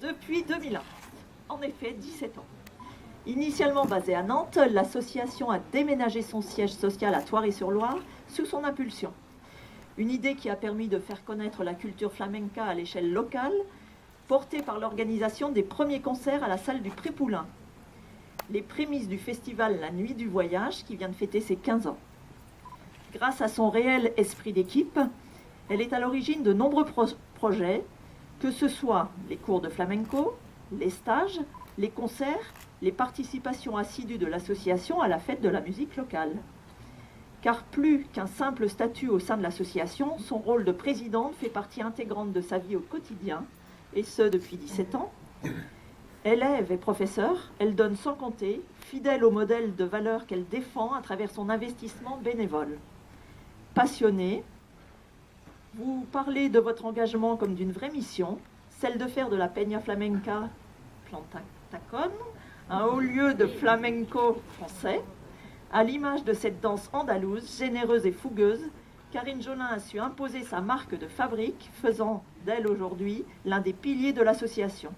depuis 2001. En effet, 17 ans. Initialement basée à Nantes, l'association a déménagé son siège social à Thoiry-sur-Loire sous son impulsion. Une idée qui a permis de faire connaître la culture flamenca à l'échelle locale, portée par l'organisation des premiers concerts à la salle du Pré-Poulain. Les prémices du festival La Nuit du Voyage qui vient de fêter ses 15 ans. Grâce à son réel esprit d'équipe, elle est à l'origine de nombreux projets, que ce soit les cours de flamenco, les stages, les concerts, les participations assidues de l'association à la fête de la musique locale. Car plus qu'un simple statut au sein de l'association, son rôle de présidente fait partie intégrante de sa vie au quotidien, et ce depuis 17 ans. Élève et professeure, elle donne sans compter, fidèle au modèle de valeurs qu'elle défend à travers son investissement bénévole. Passionnée, vous parlez de votre engagement comme d'une vraie mission, celle de faire de la Peña Flamenca Plantacón un haut lieu de flamenco français. À l'image de cette danse andalouse, généreuse et fougueuse, Karine Jolin a su imposer sa marque de fabrique, faisant d'elle aujourd'hui l'un des piliers de l'association.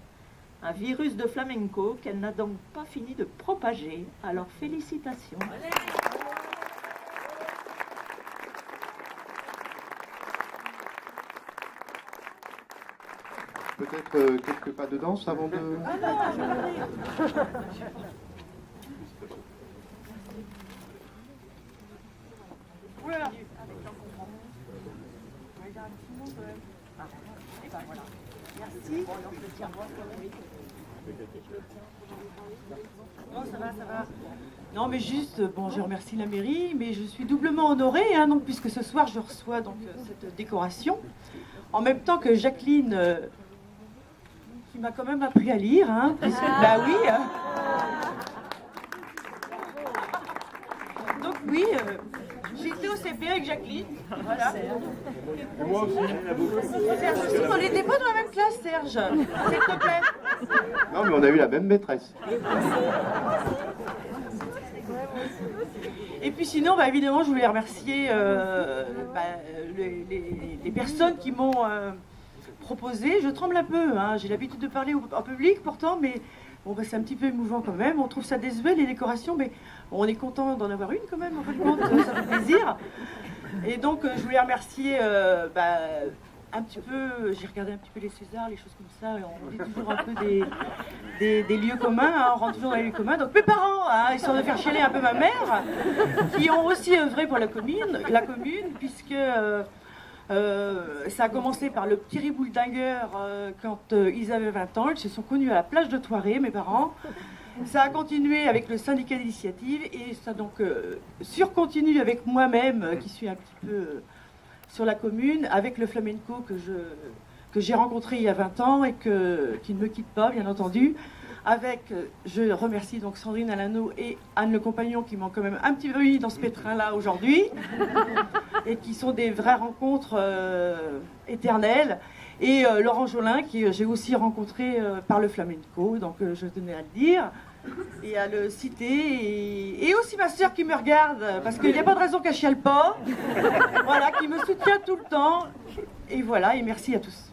Un virus de flamenco qu'elle n'a donc pas fini de propager. Alors félicitations. Peut-être quelques pas de danse avant de... Merci. Non, ça va. Non, mais juste, bon, je remercie la mairie, mais je suis doublement honorée, hein, donc, puisque ce soir je reçois donc cette décoration, en même temps que Jacqueline, qui m'a quand même appris à lire, hein, puisque, bah oui. Donc oui, j'ai été au CP avec Jacqueline, voilà. Et moi aussi, Serge aussi, on n'était pas dans la même classe, Serge, s'il te plaît. Non, mais on a eu la même maîtresse. Et puis sinon, bah, évidemment, je voulais remercier les personnes qui m'ont proposé. Je tremble un peu, hein. J'ai l'habitude de parler en public pourtant, mais bon, bah, c'est un petit peu émouvant quand même. On trouve ça désuet, les décorations, mais on est content d'en avoir une quand même, en fin de compte, ça fait plaisir. Et donc, je voulais remercier un petit peu, j'ai regardé un petit peu les Césars, les choses comme ça, et on dit toujours un peu des lieux communs, hein, on rentre toujours dans les lieux communs. Donc mes parents, hein, histoire de faire chialer un peu ma mère, qui ont aussi œuvré pour la commune puisque ça a commencé par le petit ribouledingueur quand ils avaient 20 ans, ils se sont connus à la plage de Thoiry, mes parents. Ça a continué avec le syndicat d'initiative et ça donc surcontinue avec moi-même qui suis un petit peu sur la commune, avec le flamenco que j'ai rencontré il y a 20 ans et qui ne me quitte pas, bien entendu. Je remercie donc Sandrine Alano et Anne Le Compagnon qui m'ont quand même un petit peu mis dans ce pétrin-là aujourd'hui et qui sont des vraies rencontres éternelles. Et Laurent Jolin, qui j'ai aussi rencontré par le flamenco, donc je tenais à le dire et à le citer. Et aussi ma sœur qui me regarde, parce qu'il n'y a pas de raison qu'elle chiale pas, voilà, qui me soutient tout le temps. Et voilà, et merci à tous.